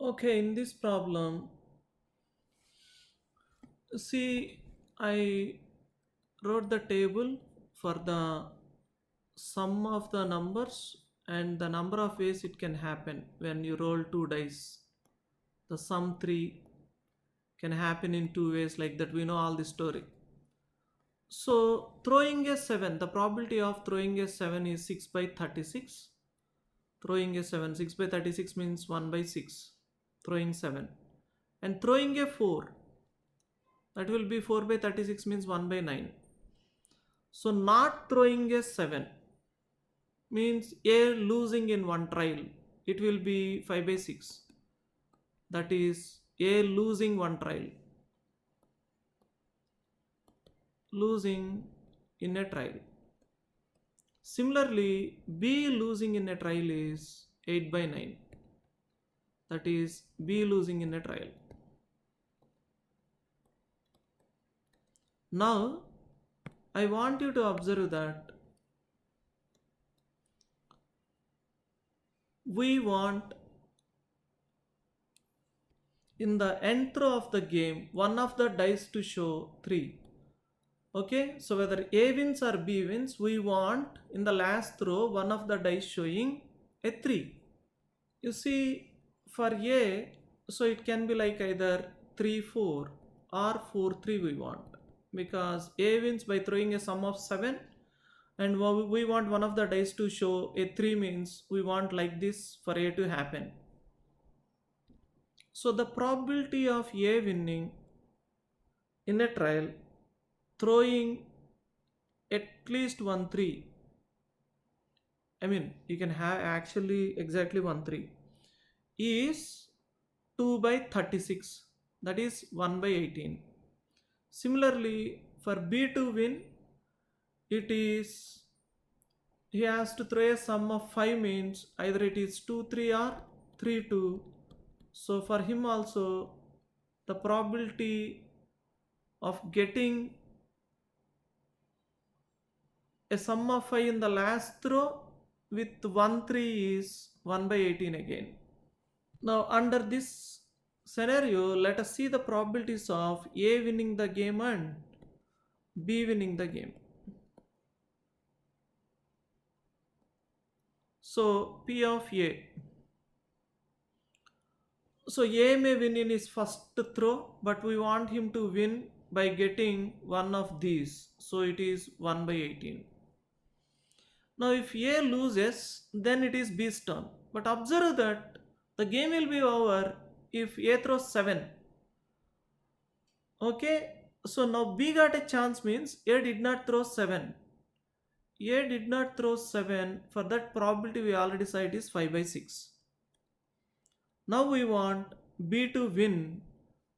Okay, in this problem, see, I wrote the table for the sum of the numbers and the number of ways it can happen when you roll two dice. The sum 3 can happen in two ways, like that. We know all the story. So, throwing a 7, the probability of throwing a 7 is 6 by 36. Throwing a 7, 6 by 36 means 1 by 6. Throwing 7. And throwing a 4, that will be 4 by 36 means 1 by 9. So not throwing a 7 means a losing in one trial. It will be 5 by 6. That is a losing one trial. Losing in a trial. Similarly, B losing in a trial is 8 by 9. That is B losing in a trial. Now, I want you to observe that we want in the nth row of the game one of the dice to show 3. Okay, so whether A wins or B wins, we want in the last row one of the dice showing a 3. You see, for A, so it can be like either 3 4 or 4 3 we want, because A wins by throwing a sum of 7, and we want one of the dice to show a 3 means we want like this for A to happen. So the probability of A winning in a trial throwing at least one 3, I mean you can have actually exactly one 3, is 2 by 36, that is 1 by 18. Similarly, for B to win, it is he has to throw a sum of 5 means either it is 2 3 or 3 2. So for him also the probability of getting a sum of 5 in the last row with 1 3 is 1 by 18 again. Now under this scenario, let us see the probabilities of A winning the game and B winning the game. So P of A. So A may win in his first throw, but we want him to win by getting one of these. So it is 1 by 18. Now if A loses, then it is B's turn. But observe that the game will be over if A throws 7. Okay, so now B got a chance means A did not throw 7. A did not throw 7. For that probability we already said is 5 by 6. Now we want B to win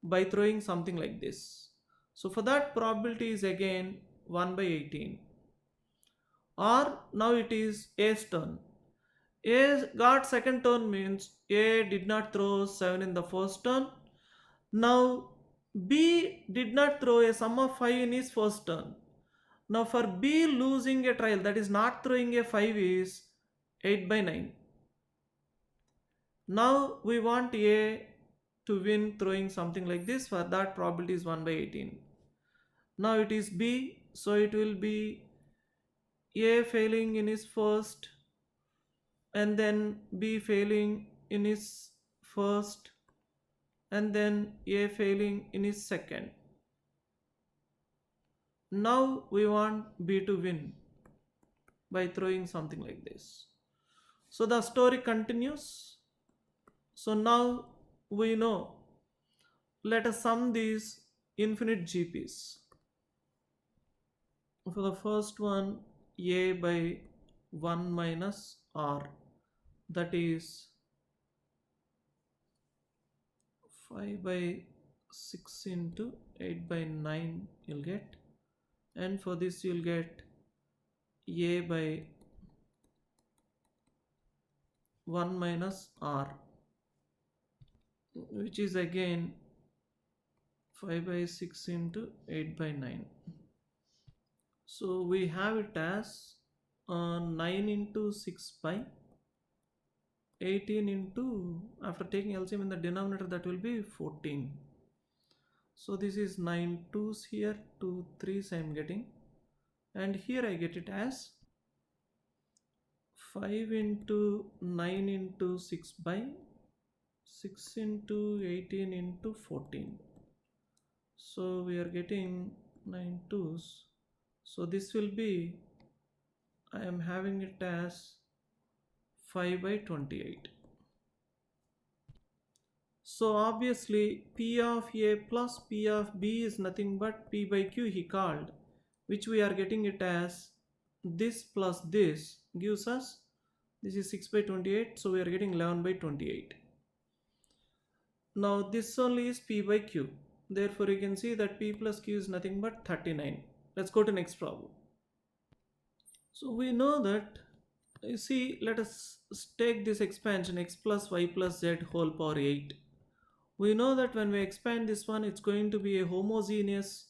by throwing something like this. So for that probability is again 1 by 18. Or now it is A's turn. A got second turn means A did not throw 7 in the first turn. Now B did not throw a sum of 5 in his first turn. Now for B losing a trial, that is not throwing a 5, is 8 by 9. Now we want A to win throwing something like this. For that probability is 1 by 18. Now it is B, so it will be A failing in his first and then B failing in his first and then A failing in his second. Now we want B to win by throwing something like this. So the story continues. So now we know. Let us sum these infinite GPs. For the first one, A by 1 minus R, that is 5 by 6 into 8 by 9 you'll get, and for this you'll get A by 1 minus R, which is again 5 by 6 into 8 by 9. So we have it as 9 into 6 by 18 into, after taking LCM in the denominator, that will be 14. So this is 9 twos here, 2 threes I am getting, and here I get it as 5 into 9 into 6 by 6 into 18 into 14. So we are getting 9 twos. So this will be, I am having it as 5 by 28. So obviously P of A plus P of B is nothing but P by Q he called, which we are getting it as this plus this gives us, this is 6 by 28, so we are getting 11 by 28. Now this only is P by Q. Therefore you can see that P plus Q is nothing but 39. Let's go to next problem. So we know that, you see, let us take this expansion x plus y plus z whole power 8. We know that when we expand this one, it's going to be a homogeneous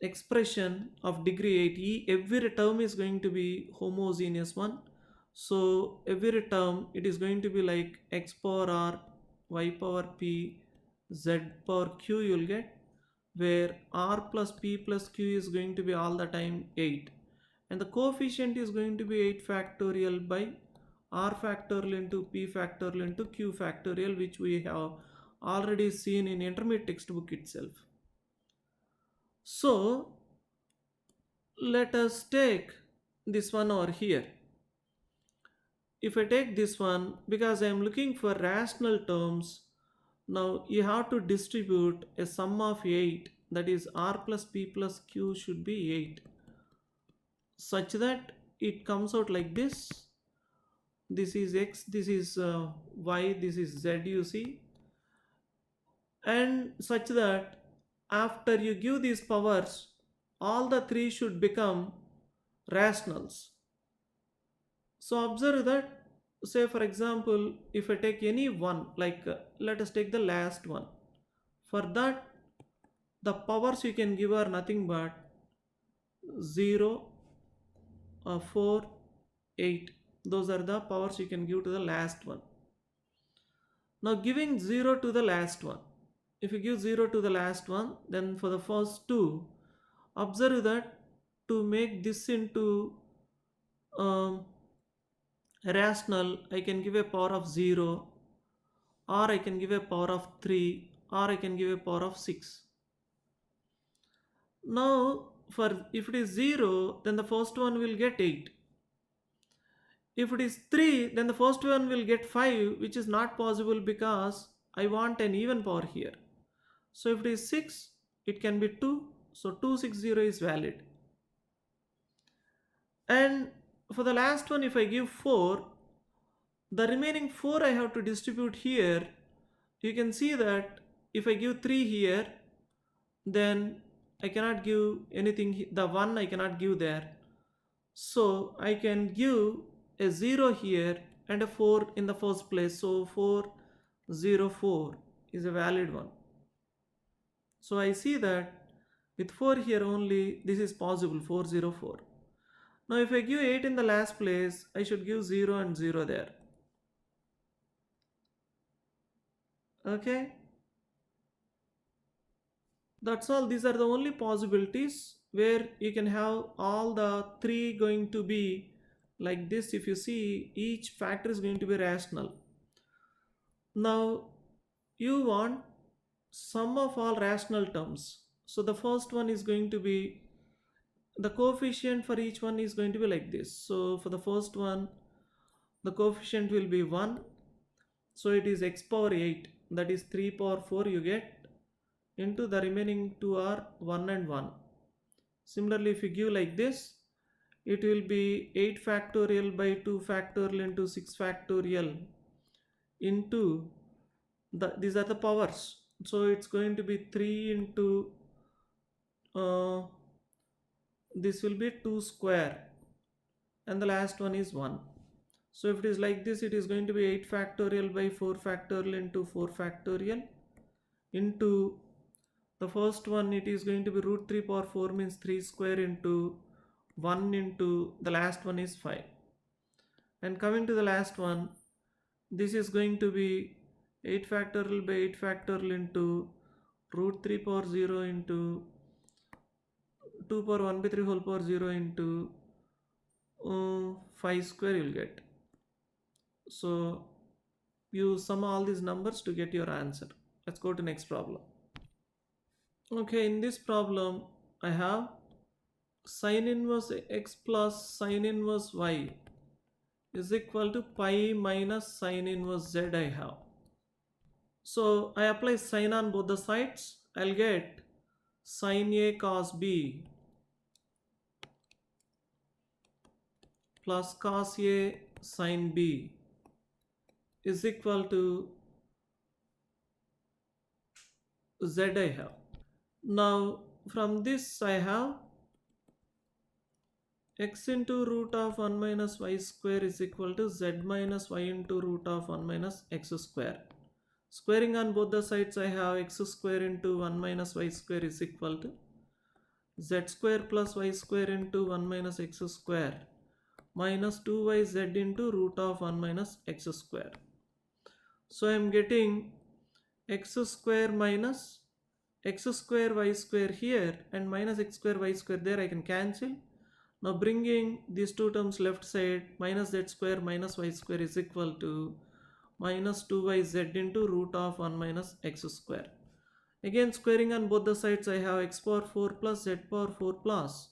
expression of degree 8. Every term is going to be homogeneous one. So every term, it is going to be like x power r, y power p, z power q you'll get, where r plus p plus q is going to be all the time 8. And the coefficient is going to be 8 factorial by r factorial into p factorial into q factorial, which we have already seen in intermediate textbook itself. So let us take this one over here. If I take this one, because I am looking for rational terms, now you have to distribute a sum of 8, that is r plus p plus q should be 8, such that it comes out like this. This is x, this is y, this is z, you see, and such that after you give these powers, all the three should become rationals. So observe that, say for example, if I take any one, like let us take the last one. For that, the powers you can give are nothing but 0, 4, 8. Those are the powers you can give to the last one. Now giving 0 to the last one, if you give 0 to the last one, then for the first two, observe that to make this into rational, I can give a power of 0, or I can give a power of 3, or I can give a power of 6. Now for if it is 0, then the first one will get 8. If it is 3, then the first one will get 5, which is not possible because I want an even power here. So if it is 6, it can be 2. So 260 is valid. And for the last one, if I give 4, the remaining 4 I have to distribute here. You can see that if I give 3 here, then I cannot give anything, the 1 I cannot give there. So I can give a 0 here and a 4 in the first place. So 404 is a valid one. So I see that with 4 here only, this is possible, 404. Now if I give 8 in the last place, I should give 0 and 0 there. Okay. That's all. These are the only possibilities where you can have all the three going to be like this. If you see, each factor is going to be rational. Now you want sum of all rational terms. So the first one is going to be, the coefficient for each one is going to be like this. So for the first one, the coefficient will be 1. So it is x power 8, that is 3 power 4 you get, into the remaining two are 1 and 1. Similarly, if you give like this, it will be 8 factorial by 2 factorial into 6 factorial into these are the powers. So it's going to be 3 into this will be 2 square, and the last one is 1. So if it is like this, it is going to be 8 factorial by 4 factorial into 4 factorial into the first one, it is going to be root 3 power 4 means 3 square into 1 into the last one is 5. And coming to the last one, This is going to be 8 factorial by 8 factorial into root 3 power 0 into 2 power 1 by 3 whole power 0 into 5 square you'll get. So you sum all these numbers to get your answer. Let's go to next problem. Okay, in this problem I have sin inverse x plus sin inverse y is equal to pi minus sin inverse z I have. So I apply sin on both the sides. I'll get sin a cos b plus cos a sin b is equal to z I have. Now from this I have x into root of 1 minus y square is equal to z minus y into root of 1 minus x square. Squaring on both the sides I have x square into 1 minus y square is equal to z square plus y square into 1 minus x square minus 2yz into root of 1 minus x square. So I am getting x square minus x square y square here and minus x square y square there I can cancel. Now bringing these two terms left side, minus z square minus y square is equal to minus 2yz into root of 1 minus x square. Again squaring on both the sides I have x power 4 plus z power 4 plus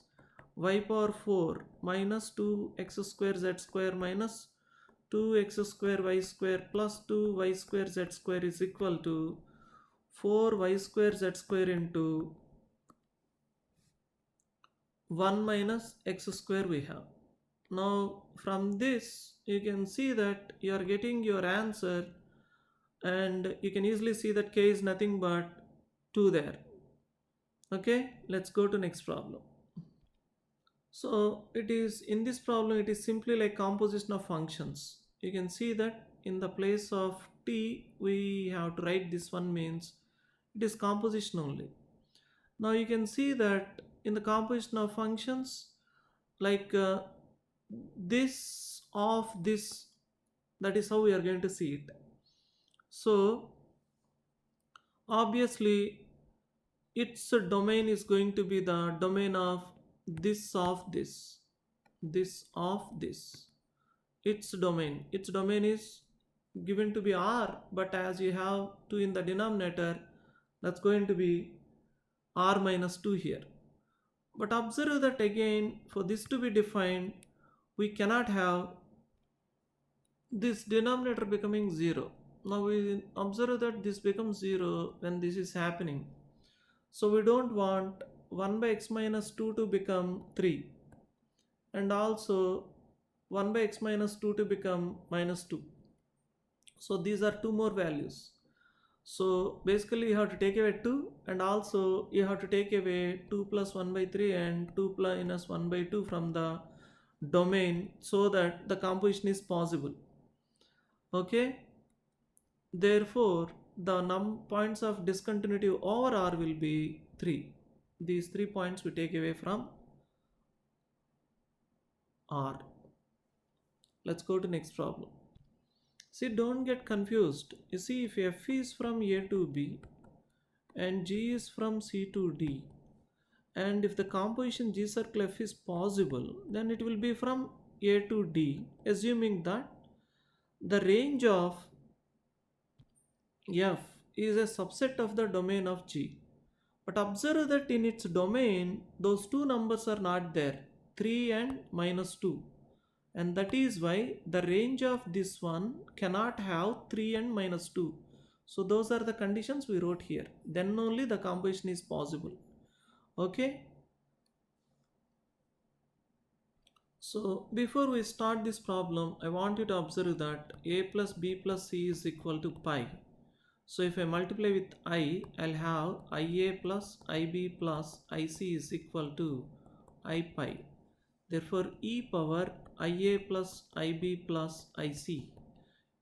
y power 4 minus 2x square z square minus 2x square y square plus 2y square z square is equal to 4y square z square into 1 minus x square we have. Now from this you can see that you are getting your answer, and you can easily see that k is nothing but 2 there. Okay, let's go to next problem. So it is in this problem it is simply like composition of functions. You can see that in the place of t we have to write this one, means it is composition only. Now you can see that in the composition of functions, like this of this, that is how we are going to see it. So obviously its domain is going to be the domain of this of this, this of this. Its domain is given to be r, but as you have 2 in the denominator, that's going to be r minus 2 here. But observe that again, for this to be defined, we cannot have this denominator becoming 0. Now we observe that this becomes 0 when this is happening. So we don't want 1 by x minus 2 to become 3, and also 1 by x minus 2 to become minus 2. So these are two more values. So basically you have to take away 2, and also you have to take away 2 plus 1 by 3 and 2 minus 1 by 2 from the domain, so that the composition is possible. Okay, therefore the points of discontinuity over R will be 3. These 3 points we take away from R. Let's go to next problem. See, don't get confused. You see, if f is from A to B and g is from C to D, and if the composition G circle F is possible, then it will be from A to D, assuming that the range of F is a subset of the domain of G. But observe that in its domain, those two numbers are not there, 3 and minus 2. And that is why the range of this one cannot have 3 and minus 2. So those are the conditions we wrote here. Then only the composition is possible. Okay. So before we start this problem, I want you to observe that a plus b plus c is equal to pi. So if I multiply with I, I'll have IA plus IB plus IC is equal to I pi. Therefore, e power IA plus IB plus IC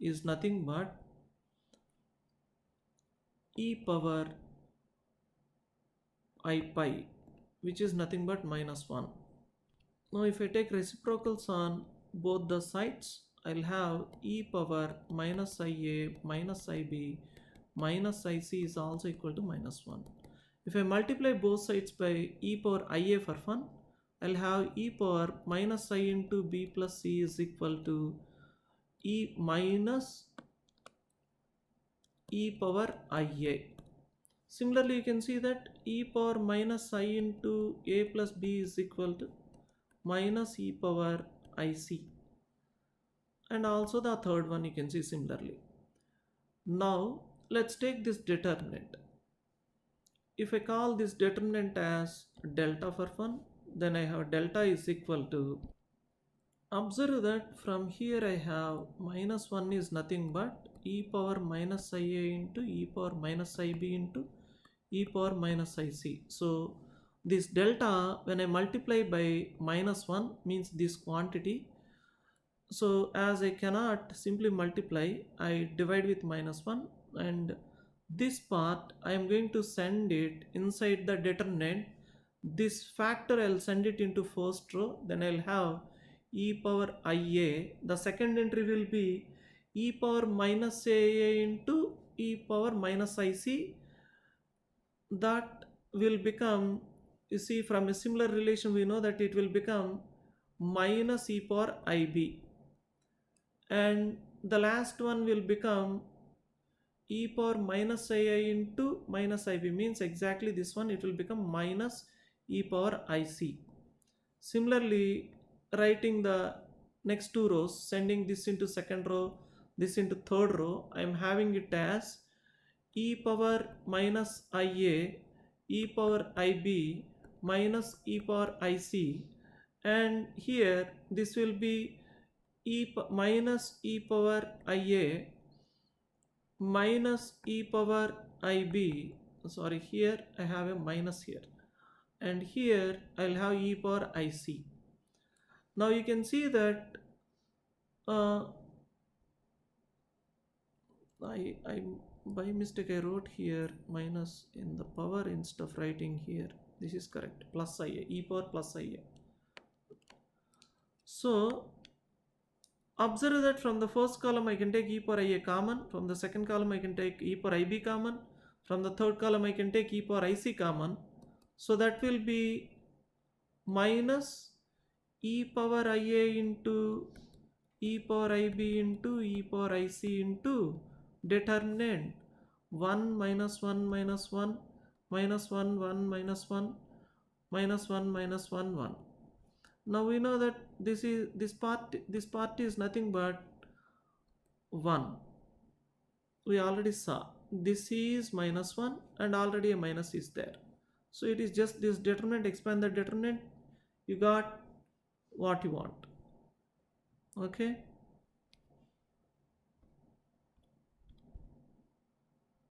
is nothing but e power I pi, which is nothing but minus 1. Now if I take reciprocals on both the sides, I'll have e power minus ia minus ib minus ic is also equal to minus 1. If I multiply both sides by e power ia for fun, I'll have e power minus I into b plus c is equal to e minus e power ia. Similarly, you can see that e power minus I into a plus b is equal to minus e power ic. And also the third one you can see similarly. Now let's take this determinant. If I call this determinant as delta for fun, then I have delta is equal to, observe that from here I have minus 1 is nothing but e power minus ia into e power minus ib into e power minus ic. So this delta, when I multiply by minus 1, means this quantity. So as I cannot simply multiply, I divide with minus 1, and this part I am going to send it inside the determinant. This factor I'll send it into first row, then I'll have e power ia. The second entry will be e power minus ia into e power minus ic. That will become, you see, from a similar relation we know that it will become minus e power ib, and the last one will become e power minus ia into minus ib, means exactly this one, it will become minus e power ic. Similarly, writing the next two rows, sending this into second row, this into third row, I am having it as e power minus ia, e power ib minus e power ic, and here this will be minus e power ia minus e power ib. Sorry, here I have a minus here, and here I'll have e power ic. Now you can see that uh, I by mistake I wrote here minus in the power instead of writing here. This is correct, plus ia, e power plus ia. So observe that from the first column I can take e power ia common, from the second column I can take e power ib common, from the third column I can take e power ic common. So that will be minus e power ia into e power ib into e power ic into determinant 1 minus 1 minus 1 minus 1 1 minus 1 minus 1 minus 1 1. Now we know that this part is nothing but 1. We already saw this is minus 1 and already a minus is there. So it is just this determinant, expand the determinant, you got what you want. Okay.